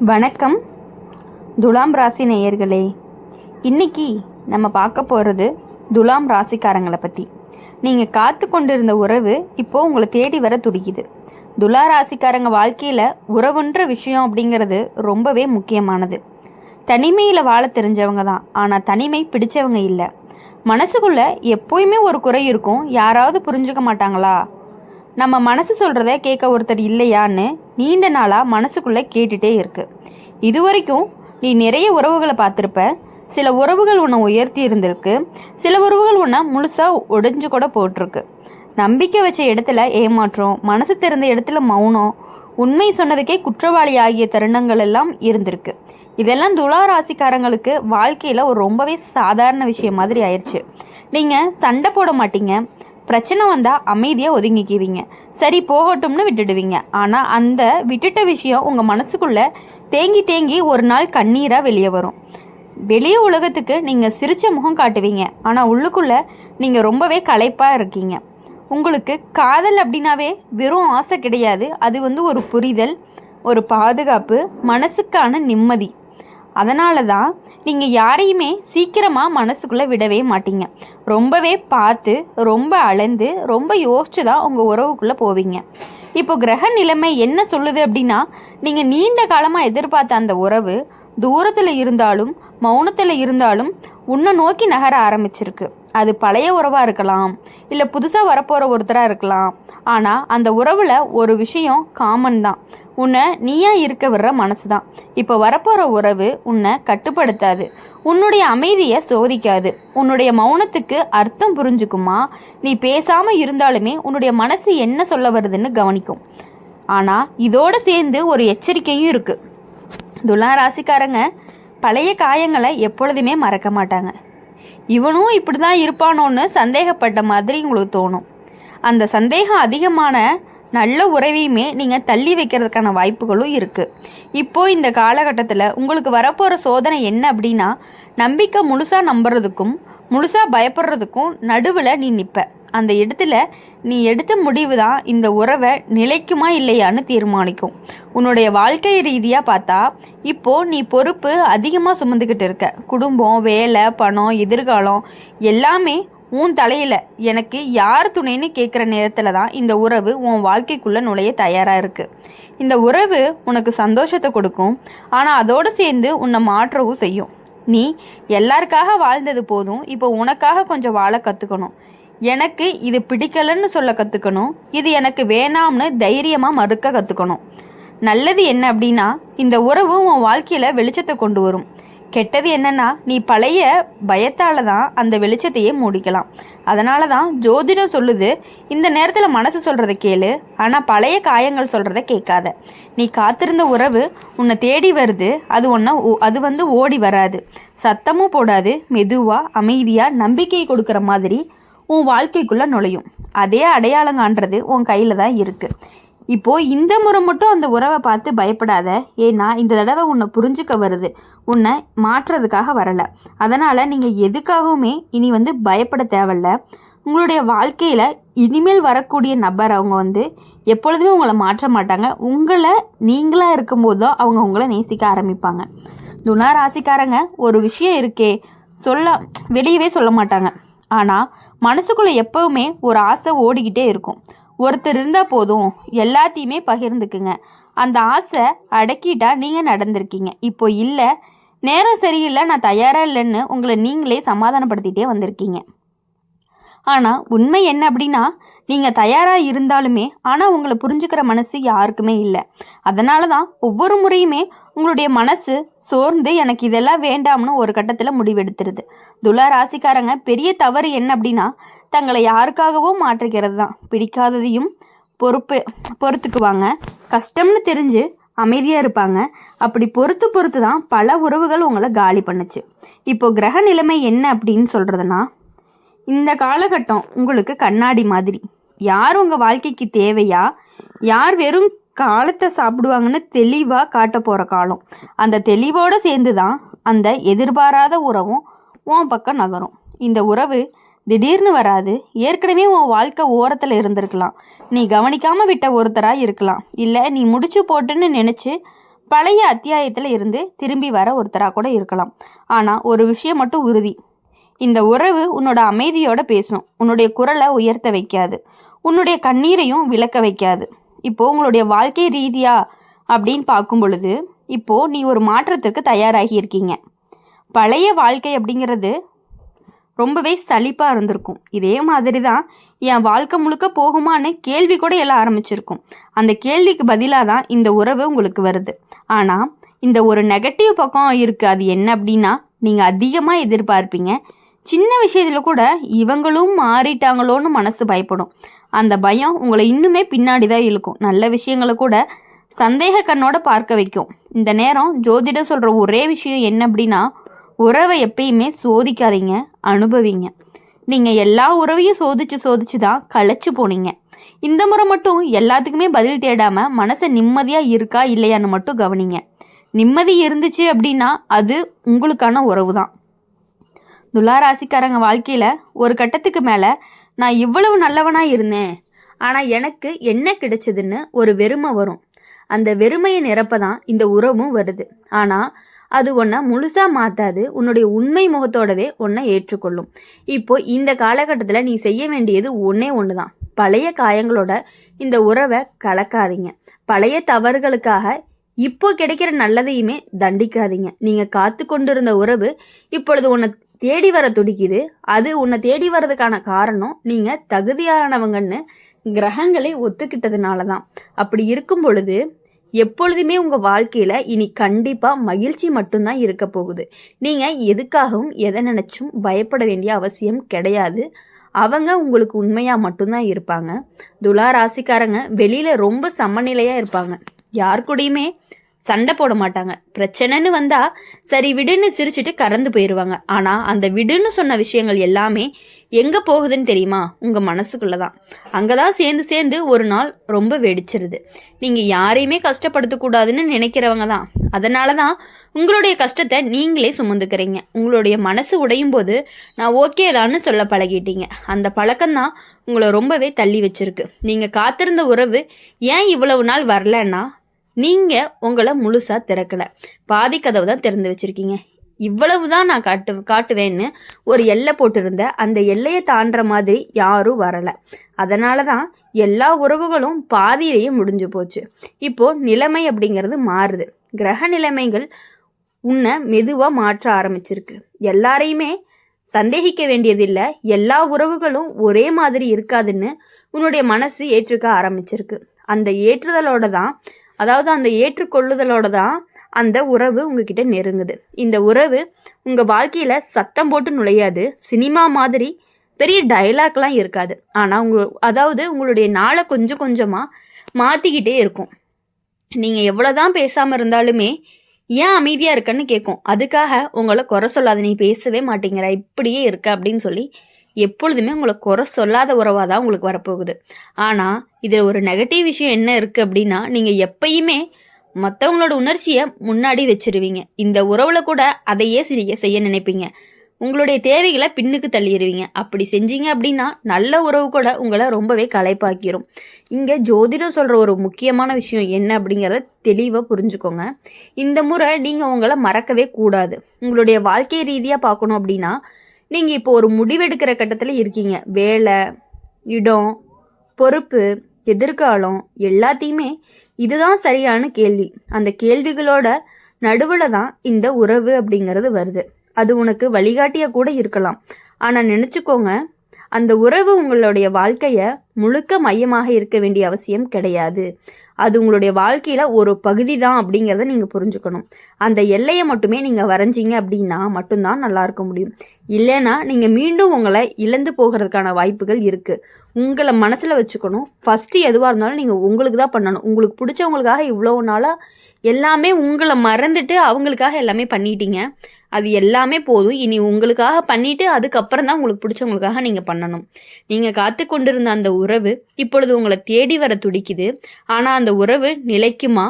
வணக்கம் துலாம் ராசி நேயர்களே. இன்னைக்கு நம்ம பார்க்க போகிறது துலாம் ராசிக்காரங்களை பற்றி. நீங்கள் காத்து கொண்டிருந்த உறவு இப்போது உங்களை தேடி வர துடிக்குது. துலா ராசிக்காரங்க வாழ்க்கையில் உறவுன்ற விஷயம் அப்படிங்கிறது ரொம்பவே முக்கியமானது. தனிமையில் வாழ தெரிஞ்சவங்க தான், ஆனால் தனிமை பிடிச்சவங்க இல்லை. மனசுக்குள்ளே எப்போயுமே ஒரு குறை இருக்கும். யாராவது புரிஞ்சுக்க மாட்டாங்களா? நம்ம மனசு சொல்கிறத கேட்க ஒருத்தர் இல்லையான்னு நீண்ட நாளாக மனசுக்குள்ளே கேட்டுகிட்டே இருக்கு. இது வரைக்கும் நீ நிறைய உறவுகளை பார்த்துருப்ப. சில உறவுகள் உன்னை உயர்த்தி இருந்திருக்கு, சில உறவுகள் உன்னை முழுசாக ஒடிஞ்சு கூட போட்டிருக்கு. நம்பிக்கை வச்ச இடத்துல ஏமாற்றம், மனசு திறந்த இடத்துல மௌனம், உண்மை சொன்னதுக்கே குற்றவாளி ஆகிய தருணங்கள் எல்லாம் இருந்திருக்கு. இதெல்லாம் துலா ராசிக்காரங்களுக்கு வாழ்க்கையில் ஒரு ரொம்பவே சாதாரண விஷயம் மாதிரி ஆயிடுச்சு. நீங்கள் சண்டை போட மாட்டீங்க, பிரச்சனை வந்தால் அமைதியாக ஒதுங்கிக்குவீங்க, சரி போகட்டும்னு விட்டுடுவீங்க. ஆனால் அந்த விட்டுட்ட விஷயம் உங்கள் மனசுக்குள்ளே தேங்கி தேங்கி ஒரு நாள் கண்ணீராக வெளியே வரும். வெளியே உலகத்துக்கு நீங்கள் சிரித்த முகம் காட்டுவீங்க, ஆனால் உள்ளுக்குள்ளே நீங்கள் ரொம்பவே களைப்பாக இருக்கீங்க. உங்களுக்கு காதல் அப்படின்னாவே வெறும் ஆசை கிடையாது, அது ஒரு புரிதல், ஒரு பாதுகாப்பு, மனசுக்கான நிம்மதி. அதனால தான் நீங்கள் யாரையுமே சீக்கிரமாக மனசுக்குள்ளே விடவே மாட்டீங்க. ரொம்பவே பார்த்து, ரொம்ப அளந்து, ரொம்ப யோசிச்சு தான் உங்கள் உறவுக்குள்ளே போவீங்க. இப்போ கிரக நிலைமை என்ன சொல்லுது அப்படின்னா, நீங்கள் நீண்ட காலமாக எதிர்பார்த்த அந்த உறவு தூரத்தில் இருந்தாலும் மௌனத்தில் இருந்தாலும் உன்னை நோக்கி நகர ஆரம்பிச்சிருக்கு. அது பழைய உறவாக இருக்கலாம், இல்லை புதுசாக வரப்போகிற ஒருத்தராக இருக்கலாம். ஆனால் அந்த உறவில் ஒரு விஷயம் காமன் தான். உன்னை நீயா இருக்க விடுற மனசு தான். இப்போ வரப்போகிற உறவு உன்னை கட்டுப்படுத்தாது, உன்னுடைய அமைதியை சோதிக்காது, உன்னுடைய மௌனத்துக்கு அர்த்தம் புரிஞ்சுக்குமா. நீ பேசாமல் இருந்தாலுமே உன்னுடைய மனசு என்ன சொல்ல வருதுன்னு கவனிக்கும். ஆனால் இதோடு சேர்ந்து ஒரு எச்சரிக்கையும் இருக்குது. துலா ராசிக்காரங்க பழைய காயங்களை எப்பொழுதுமே மறக்க மாட்டாங்க. இவனும் இப்படி தான் இருப்பானோன்னு சந்தேகப்பட்ட மாதிரி உங்களுக்கு தோணும். அந்த சந்தேகம் அதிகமான நல்ல உறவையுமே நீங்கள் தள்ளி வைக்கிறதுக்கான வாய்ப்புகளும் இருக்குது. இப்போது இந்த காலகட்டத்தில் உங்களுக்கு வரப்போகிற சோதனை என்ன அப்படின்னா, நம்பிக்கை முழுசாக நம்புறதுக்கும் முழுசாக பயப்படுறதுக்கும் நடுவில் நீ நிற்ப. அந்த இடத்துல நீ எடுத்த முடிவு தான் இந்த உறவை நிலைக்குமா இல்லையான்னு தீர்மானிக்கும். உன்னுடைய வாழ்க்கை ரீதியாக பார்த்தா இப்போது நீ பொறுப்பு அதிகமாக சுமந்துக்கிட்டு இருக்க. குடும்பம், வேலை, பணம், எதிர்காலம் எல்லாமே உன் தலையில். எனக்கு யார் துணைன்னு கேட்குற நேரத்தில் தான் இந்த உறவு உன் வாழ்க்கைக்குள்ளே நுழைய தயாராக இருக்குது. இந்த உறவு உனக்கு சந்தோஷத்தை கொடுக்கும், ஆனால் அதோடு சேர்ந்து உன்னை மாற்றவும் செய்யும். நீ எல்லாருக்காக வாழ்ந்தது போதும், இப்போ உனக்காக கொஞ்சம் வாழ கற்றுக்கணும். எனக்கு இது பிடிக்கலன்னு சொல்ல கற்றுக்கணும், இது எனக்கு வேணாம்னு தைரியமாக மறுக்க கற்றுக்கணும். நல்லது என்ன அப்படின்னா, இந்த உறவு உன் வாழ்க்கையில் வெளிச்சத்தை கொண்டு வரும். கெட்டது என்னன்னா, நீ பழைய பயத்தால் தான் அந்த வெளிச்சத்தையே மூடிக்கலாம். அதனால தான் ஜோதிடம் சொல்லுது, இந்த நேரத்தில் மனசு சொல்கிறத கேளு, ஆனால் பழைய காயங்கள் சொல்கிறத கேட்காத. நீ காத்திருந்த உறவு உன்னை தேடி வருது, அது ஓடி வராது, சத்தமும் போடாது, மெதுவாக அமைதியாக நம்பிக்கையை கொடுக்குற மாதிரி உன் வாழ்க்கைக்குள்ளே நுழையும். அதே அடையாளம் காண்றது உன் கையில் தான் இருக்குது. இப்போது இந்த முறை மட்டும் அந்த உறவை பார்த்து பயப்படாத. ஏன்னா இந்த தடவை உன்னை புரிஞ்சுக்க வருது, உன்னை மாற்றுறதுக்காக வரலை. அதனால் நீங்கள் எதுக்காகவுமே இனி பயப்பட தேவையில்ல. உங்களுடைய வாழ்க்கையில் இனிமேல் வரக்கூடிய நபர் அவங்க எப்பொழுதுமே உங்களை மாற்ற மாட்டாங்க. உங்களை நீங்களாக இருக்கும்போது தான் அவங்க உங்களை நேசிக்க ஆரம்பிப்பாங்க. துலா ராசிக்காரங்க ஒரு விஷயம் இருக்கே, வெளியவே சொல்ல மாட்டாங்க. ஆனால் மனசுக்குள்ளே எப்போவுமே ஒரு ஆசை ஓடிக்கிட்டே இருக்கும். ஒருத்தர் இருந்தால் போதும், எல்லாத்தையுமே பகிர்ந்துக்குங்க. அந்த ஆசை அடக்கிட்டா நீங்கள் நடந்திருக்கீங்க. இப்போ இல்லை, நேரம் சரியில்லை, நான் தயாராக இல்லைன்னு உங்களை நீங்களே சமாதானப்படுத்திகிட்டே வந்திருக்கீங்க. ஆனால் உண்மை என்ன அப்படின்னா, நீங்கள் தயாராக இருந்தாலுமே ஆனால் உங்களை புரிஞ்சுக்கிற மனசு யாருக்குமே இல்லை. அதனால தான் ஒவ்வொரு முறையுமே உங்களுடைய மனசு சோர்ந்து எனக்கு இதெல்லாம் வேண்டாம்னு ஒரு கட்டத்தில் முடிவெடுத்துருது. துலா ராசிக்காரங்க பெரிய தவறு என்ன அப்படின்னா, தங்களை யாருக்காகவும் மாற்றுகிறது தான். பிடிக்காததையும் பொறுத்துக்குவாங்க, கஷ்டம்னு தெரிஞ்சு அமைதியாக இருப்பாங்க. அப்படி பொறுத்து தான் பல உறவுகள் உங்களை காலி பண்ணுச்சு. இப்போ கிரக நிலைமை என்ன அப்படின்னு சொல்கிறதுனா, இந்த காலகட்டம் உங்களுக்கு கண்ணாடி மாதிரி. யார் உங்கள் வாழ்க்கைக்கு தேவையா, யார் வெறும் காலத்தை சாப்பிடுவாங்கன்னு தெளிவாக காட்ட போகிற காலம். அந்த தெளிவோடு சேர்ந்து தான் அந்த எதிர்பாராத உறவும் உன் பக்கம் நகரும். இந்த உறவு திடீர்னு வராது. ஏற்கனவே உன் வாழ்க்கை ஓரத்தில் இருந்திருக்கலாம், நீ கவனிக்காமல் விட்ட ஒருத்தராக இருக்கலாம், இல்லை நீ முடிச்சு போட்டுன்னு நினச்சி பழைய அத்தியாயத்தில் இருந்து திரும்பி வர ஒருத்தராக கூட இருக்கலாம். ஆனால் ஒரு விஷயம் மட்டும் உறுதி, இந்த உறவு உன்னோட அமைதியோட பேசும், உன்னுடைய குரலை உயர்த்த வைக்காது, உன்னுடைய கண்ணீரையும் விளக்க வைக்காது. இப்போ உங்களுடைய வாழ்க்கை ரீதியா அப்படின்னு பார்க்கும் பொழுது இப்போ நீ ஒரு மாற்றத்திற்கு தயாராகி இருக்கீங்க. பழைய வாழ்க்கை அப்படிங்கிறது ரொம்பவே சலிப்பாக இருந்திருக்கும். இதே மாதிரி தான் என் வாழ்க்கை முழுக்க போகுமான்னு கேள்வி கூட எல்லாம் ஆரம்பிச்சிருக்கும். அந்த கேள்விக்கு பதிலாக தான் இந்த உறவு உங்களுக்கு வருது. ஆனால் இந்த ஒரு நெகட்டிவ் பக்கம் இருக்குது. அது என்ன அப்படின்னா, நீங்கள் அதிகமாக எதிர்பார்ப்பீங்க. சின்ன விஷயத்தில் கூட இவங்களும் மாறிட்டாங்களோன்னு மனசு பயப்படும். அந்த பயம் உங்களை இன்னுமே பின்னாடி தான் இழுக்கும். நல்ல விஷயங்களை கூட சந்தேக கண்ணோட பார்க்க வைக்கும். இந்த நேரம் ஜோதிடம் சொல்கிற ஒரே விஷயம் என்ன அப்படின்னா, உறவை எப்பயுமே சோதிக்காதீங்க, அனுபவிங்க. நீங்கள் எல்லா உறவையும் சோதிச்சு தான் களைச்சு போனீங்க. இந்த முறை மட்டும் எல்லாத்துக்குமே பதில் தேடாமல் மனசை நிம்மதியாக இருக்கா இல்லையான்னு மட்டும் கவனிங்க. நிம்மதி இருந்துச்சு அப்படின்னா அது உங்களுக்கான உறவு தான். துளாராசிக்காரங்க வாழ்க்கையில் ஒரு கட்டத்துக்கு மேலே நான் இவ்வளவு நல்லவனாக இருந்தேன், ஆனால் எனக்கு என்ன கிடைச்சதுன்னு ஒரு வெறுமை வரும். அந்த வெறுமையை நிரப்ப தான் இந்த உறவும் வருது. ஆனால் அது உன்னை முழுசாக மாற்றாது, உன்னுடைய உண்மை முகத்தோடவே உன்னை ஏற்றுக்கொள்ளும். இப்போ இந்த காலகட்டத்தில் நீ செய்ய வேண்டியது ஒன்று தான். பழைய காயங்களோட இந்த உறவை கலக்காதீங்க. பழைய தவறுகளுக்காக இப்போ கிடைக்கிற நல்லதையுமே தண்டிக்காதீங்க. நீங்கள் காத்து கொண்டிருந்த உறவு இப்பொழுது உன்னை தேடி வர துடிக்குது. அது உன்னை தேடி வர்றதுக்கான காரணம் நீங்கள் தகுதியானவங்கன்னு கிரகங்களை ஒத்துக்கிட்டதுனால தான். அப்படி இருக்கும் பொழுது எப்பொழுதுமே உங்கள் வாழ்க்கையில் இனி கண்டிப்பாக மகிழ்ச்சி மட்டும்தான் இருக்க போகுது. நீங்கள் எதுக்காகவும் எதை நினச்சும் பயப்பட வேண்டிய அவசியம் கிடையாது. அவங்க உங்களுக்கு உண்மையாக மட்டும்தான் இருப்பாங்க. துலா ராசிக்காரங்க வெளியில் ரொம்ப சமநிலையாக இருப்பாங்க. யார் கூடயுமே சண்டை போட மாட்டாங்க. பிரச்சனைன்னு வந்தால் சரி விடுன்னு சிரிச்சுட்டு கறந்து போயிடுவாங்க. ஆனால் அந்த விடுன்னு சொன்ன விஷயங்கள் எல்லாமே எங்கே போகுதுன்னு தெரியுமா? உங்கள் மனசுக்குள்ளே தான். அங்கே தான் சேர்ந்து ஒரு நாள் ரொம்ப வெடிச்சிருது. நீங்கள் யாரையுமே கஷ்டப்படுத்தக்கூடாதுன்னு நினைக்கிறவங்க தான். அதனால தான் உங்களுடைய கஷ்டத்தை நீங்களே சுமந்துக்கிறீங்க. உங்களுடைய மனசு உடையும் போது நான் ஓகே தான்னு சொல்ல பழகிட்டீங்க. அந்த பழக்கம்தான் உங்களை ரொம்பவே தள்ளி வச்சிருக்கு. நீங்கள் காத்திருந்த உறவு ஏன் இவ்வளவு நாள் வரலன்னா, நீங்கள் உங்களை முழுசாக திறக்கலை, பாதி கதவு தான் திறந்து வச்சுருக்கீங்க. இவ்வளவு தான் நான் காட்டுவேன்னு ஒரு எல்லை போட்டிருந்த அந்த எல்லையை தாண்டுற மாதிரி யாரும் வரலை. அதனால தான் எல்லா உறவுகளும் பாதியிலேயே முடிஞ்சு போச்சு. இப்போது நிலைமை அப்படிங்கிறது மாறுது. கிரக நிலைமைகள் உன்னை மெதுவாக மாற்ற ஆரம்பிச்சிருக்கு. எல்லாரையுமே சந்தேகிக்க வேண்டியதில்லை. எல்லா உறவுகளும் ஒரே மாதிரி இருக்காதுன்னு உன்னுடைய மனசு ஏற்றுக்க ஆரம்பிச்சிருக்கு. அந்த ஏற்றுதலோட தான், அதாவது அந்த ஏற்றுக்கொள்ளுதலோட தான் அந்த உறவு உங்ககிட்ட நெருங்குது. இந்த உறவு உங்கள் வாழ்க்கையில் சத்தம் போட்டு நுழையாது. சினிமா மாதிரி பெரிய டைலாக்லாம் இருக்காது. ஆனால் உங்களுடைய நாளை கொஞ்சம் கொஞ்சமாக மாற்றிக்கிட்டே இருக்கும். நீங்கள் எவ்வளோதான் பேசாமல் இருந்தாலுமே ஏன் அமைதியாக இருக்கன்னு கேட்கும். அதுக்காக உங்களை குறை சொல்லாத, நீ பேசவே மாட்டேங்கிற, இப்படியே இருக்க அப்படின்னு சொல்லி எப்பொழுதுமே உங்களை குறை சொல்லாத உறவாக தான் உங்களுக்கு வரப்போகுது. ஆனால் இதில் ஒரு நெகட்டிவ் விஷயம் என்ன இருக்குது அப்படின்னா, நீங்கள் எப்பயுமே மற்றவங்களோட உணர்ச்சியை முன்னாடி வச்சிருவீங்க. இந்த உறவில் கூட அதையே செய்ய நினைப்பீங்க. உங்களுடைய தேவைகளை பின்னுக்கு தள்ளிடுவீங்க. அப்படி செஞ்சீங்க அப்படின்னா நல்ல உறவு கூட உங்களை ரொம்பவே களைப்பாக்கிரும். இங்கே ஜோதிடம் சொல்கிற ஒரு முக்கியமான விஷயம் என்ன அப்படிங்கிறத தெளிவாக புரிஞ்சுக்கோங்க. இந்த முறை நீங்கள் உங்களை மறக்கவே கூடாது. உங்களுடைய வாழ்க்கை ரீதியாக பார்க்கணும் அப்படின்னா, நீங்கள் இப்போ ஒரு முடிவெடுக்கிற கட்டத்தில் இருக்கீங்க. வேலை, இடம், பொறுப்பு, எதிர்காலம் எல்லாத்தையுமே இதுதான் சரியான கேள்வி. அந்த கேள்விகளோட நடுவில் தான் இந்த உறவு அப்படிங்கிறது வருது. அது உனக்கு வழிகாட்டியாக கூட இருக்கலாம். ஆனால் நினச்சிக்கோங்க, அந்த உறவு உங்களுடைய வாழ்க்கையை முழுக்க மையமாக இருக்க வேண்டிய அவசியம் கிடையாது. அது உங்களுடைய வாழ்க்கையில் ஒரு பகுதி தான் அப்படிங்கிறத நீங்கள் புரிஞ்சுக்கணும். அந்த எல்லையை மட்டுமே நீங்கள் வரைஞ்சிங்க அப்படின்னா மட்டும்தான் நல்லா இருக்க முடியும். இல்லைன்னா நீங்கள் மீண்டும் உங்களை இழந்து போகிறதுக்கான வாய்ப்புகள் இருக்குது. உங்களை மனசில் வச்சுக்கணும். ஃபஸ்ட்டு எதுவாக இருந்தாலும் நீங்கள் உங்களுக்கு தான் பண்ணணும். உங்களுக்கு பிடிச்சவங்களுக்காக இவ்வளோ நாளாக எல்லாமே உங்களை மறந்துட்டு அவங்களுக்காக எல்லாமே பண்ணிட்டீங்க. அது எல்லாமே போதும். இனி உங்களுக்காக பண்ணிவிட்டு அதுக்கப்புறம் தான் உங்களுக்கு பிடிச்சவங்களுக்காக நீங்கள் பண்ணணும். நீங்கள் காத்து கொண்டிருந்த அந்த உறவு இப்பொழுது உங்களை தேடி வர துடிக்குது. ஆனால் அந்த உறவு நிலைக்குமா?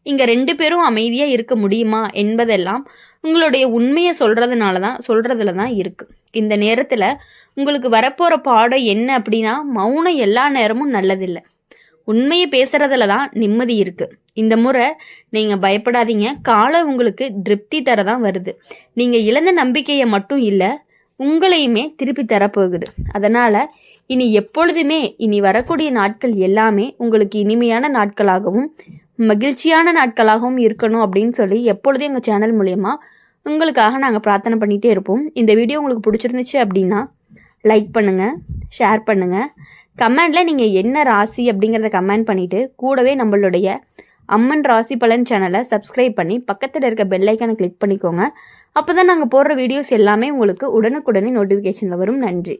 இங்கே 2 பேரும் அமைதியாக இருக்க முடியுமா என்பதெல்லாம் உங்களுடைய உண்மையை சொல்கிறதுல தான் இருக்குது. இந்த நேரத்தில் உங்களுக்கு வரப்போகிற பாடம் என்ன அப்படின்னா, மௌனம் எல்லா நேரமும் நல்லதில்லை. உண்மையை பேசுகிறதுல தான் நிம்மதி இருக்குது. இந்த முறை நீங்கள் பயப்படாதீங்க. காலம் உங்களுக்கு திருப்தி தர தான் வருது. நீங்கள் இழந்த நம்பிக்கையை மட்டும் இல்லை, உங்களையுமே திருப்பி தரப்போகுது. அதனால் இனி எப்பொழுதுமே இனி வரக்கூடிய நாட்கள் எல்லாமே உங்களுக்கு இனிமையான நாட்களாகவும் மகிழ்ச்சியான நாட்களாகவும் இருக்கணும் அப்படின்னு சொல்லி எப்பொழுதும் எங்கள் சேனல் மூலயமா உங்களுக்காக நாங்கள் பிரார்த்தனை பண்ணிகிட்டே இருப்போம். இந்த வீடியோ உங்களுக்கு பிடிச்சிருந்துச்சு அப்படின்னா லைக் பண்ணுங்கள், ஷேர் பண்ணுங்கள், கமெண்டில் நீங்கள் என்ன ராசி அப்படிங்கிறத கமெண்ட் பண்ணிவிட்டு கூடவே நம்மளுடைய அம்மன் ராசி பலன் சேனலை சப்ஸ்கிரைப் பண்ணி பக்கத்தில் இருக்க பெல் ஐக்கானை கிளிக் பண்ணிக்கோங்க. அப்போ தான் நாங்கள் போடுற வீடியோஸ் எல்லாமே உங்களுக்கு உடனுக்குடனே நோட்டிஃபிகேஷனில் வரும். நன்றி.